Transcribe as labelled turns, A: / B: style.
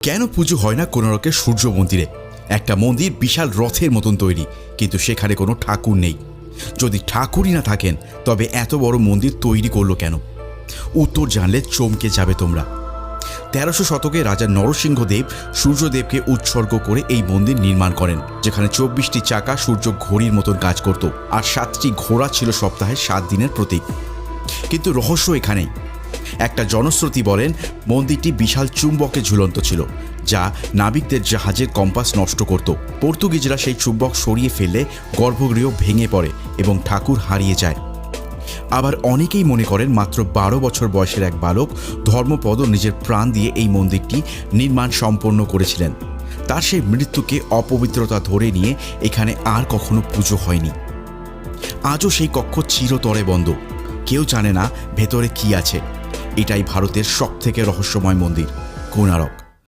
A: কেন পুজো হয় না কোণারকের সূর্য মন্দিরে? একটা মন্দির বিশাল রথের মতন তৈরি, কিন্তু সেখানে কোনো ঠাকুর নেই। যদি ঠাকুরই না থাকেন তবে এত বড় মন্দির তৈরি করলো কেন? উত্তর জানলে চমকে যাবে তোমরা। ১৩০০ শতকে রাজা নরসিংহদেব সূর্যদেবকে উৎসর্গ করে এই মন্দির নির্মাণ করেন, যেখানে ২৪টি চাকা সূর্য ঘড়ির মতন কাজ করত, আর ৭টি ঘোড়া ছিল সপ্তাহে ৭ দিনের প্রতীক। কিন্তু রহস্য এখানেই। একটা জনশ্রুতি বলেন মন্দিরটি বিশাল চুম্বকে ঝুলন্ত ছিল, যা নাবিকদের জাহাজের কম্পাস নষ্ট করত। পর্তুগিজরা সেই চুম্বক সরিয়ে ফেললে গর্ভগৃহ ভেঙে পড়ে এবং ঠাকুর হারিয়ে যায়। আবার অনেকেই মনে করেন মাত্র ১২ বছর বয়সের এক বালক ধর্মপদ নিজের প্রাণ দিয়ে এই মন্দিরটি নির্মাণ সম্পন্ন করেছিলেন। তার সেই মৃত্যুকে অপবিত্রতা ধরে নিয়ে এখানে আর কখনো পুজো হয়নি। আজও সেই কক্ষ চিরতরে বন্ধ, কেউ জানে না ভেতরে কি আছে। এটাই ভারতের সবথেকে রহস্যময় মন্দির, কোণারক।